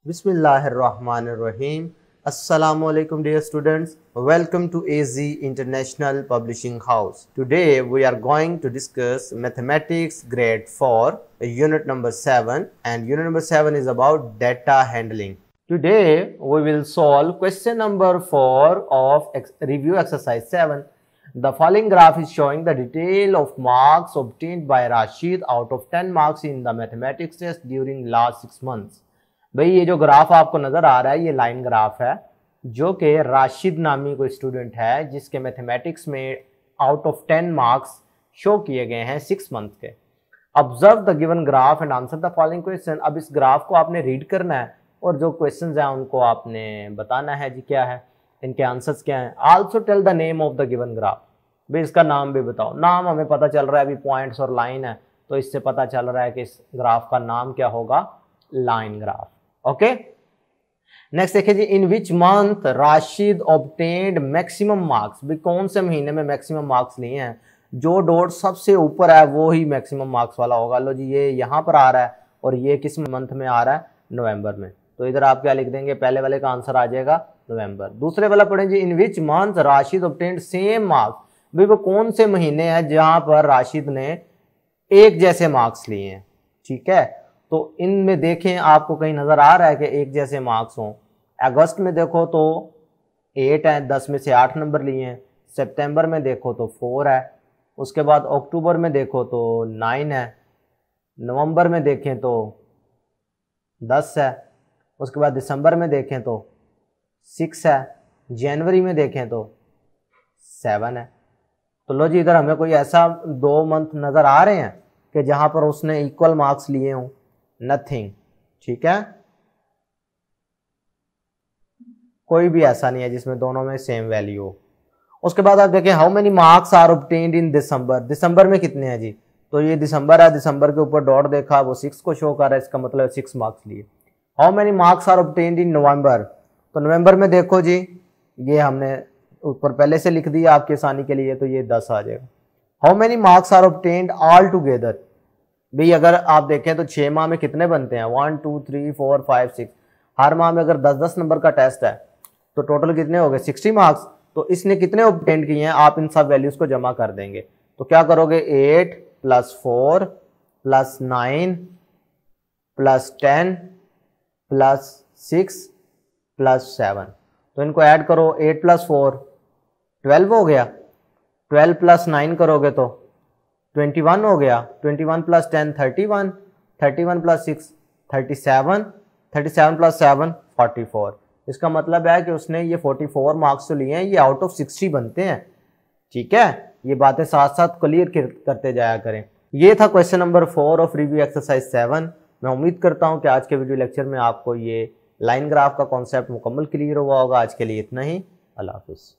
Bismillahirrahmanirrahim. Assalamualaikum dear students. Welcome to AZ International Publishing House. Today we are going to discuss mathematics grade 4 unit number 7, and unit number 7 is about data handling. Today we will solve question number 4 of review exercise 7. The following graph is showing the detail of marks obtained by Rashid out of 10 marks in the mathematics test during last 6 months. भाई ये जो graph आपको नजर आ रहा है ये line graph है जो कि राशिद नामी कोई स्टूडेंट है जिसके मैथमेटिक्स में आउट ऑफ 10 मार्क्स शो किए गए हैं 6 मंथ के। Observe the given graph and answer the following question. अब इस ग्राफ को आपने रीड करना है और जो क्वेश्चंस हैं उनको आपने बताना है जी क्या है, इनके आंसर्स क्या हैं। Also tell the name of the given graph. भाई इसका नाम भी बताओ। नाम हमें पता चल रहा है अभी पॉइंट्स और लाइन है तो इससे पता चल रहा है कि इस ग्राफ का नाम क्या होगा, लाइन ग्राफ। ओके नेक्स्ट देखिए जी, in which month Rashid obtained maximum marks. भी कौन से महीने में मैक्सिमम मार्क्स लिए हैं, जो डॉट सबसे ऊपर है वो ही मैक्सिमम मार्क्स वाला होगा। लो जी ये यहाँ पर आ रहा है और ये किस मंथ में आ रहा है, नवंबर में। तो इधर आप क्या लिख देंगे, पहले वाले का आंसर आ जाएगा नवंबर। दूसरे वाला पढ़ें जी, in which month Rashid obtained same marks. भाई वो कौन से महीने हैं जहां पर राशिद ने एक जैसे मार्क्स लिए हैं। ठीक है, तो इनमें देखें आपको कहीं नजर आ रहा है कि एक जैसे मार्क्स हों। अगस्त में देखो तो 8 है, 10 में से 8 नंबर लिए हैं। सितंबर में देखो तो 4 है। उसके बाद अक्टूबर में देखो तो 9 है। नवंबर में देखें तो 10 है। उसके बाद दिसंबर में देखें तो 6 है। जनवरी में देखें तो 7 है। तो लो जी इधर हमें कोई ऐसा 2 मंथ नजर आ रहे हैं कि जहां पर उसने इक्वल मार्क्स लिए हों, नथिंग। ठीक है, कोई भी ऐसा नहीं है जिसमें दोनों में सेम वैल्यू हो। उसके बाद आप देखें how many marks are obtained in December. दिसंबर में कितने हैं जी, तो ये दिसंबर है, दिसंबर के ऊपर डॉट देखा वो 6 को शो कर रहा है, इसका मतलब 6 मार्क्स लिए। How many marks are obtained in November. तो नवंबर में देखो जी ये हमने ऊपर पहले से लिख दिया आपकी आसानी के लिए, तो ये 10 आ जाएगा। How many marks are obtained all together. भाई अगर आप देखें तो 6 माह में कितने बनते हैं, 1 2 3 4 5 6। हर माह में अगर 10-10 नंबर का टेस्ट है तो टोटल कितने हो गए, 60 मार्क्स। तो इसने कितने ऑब्टेन किए हैं, आप इन सब वैल्यूज को जमा कर देंगे। तो क्या करोगे, 8 + 4 + 9 + 10 + 6 + 7। तो इनको ऐड करो, 8 + 4 12 हो गया, 12 + 9 करोगे तो 21 हो गया, 21 + 10 31, 31 + 6 37, 37 + 7 44। इसका मतलब है कि उसने ये 44 मार्क्स तो लिए हैं, ये आउट ऑफ 60 बनते हैं। ठीक है, ये बातें साथ साथ क्लियर करते जाया करें। ये था question number 4 of review exercise 7। मैं उम्मीद करता हूं कि आज के वीडियो लेक्चर में आपको ये लाइन ग्राफ का कॉन्सेप्ट मुकम्मल क्लियर हुआ होगा। आज के लिए इतना ही, अल्लाह हाफिज़।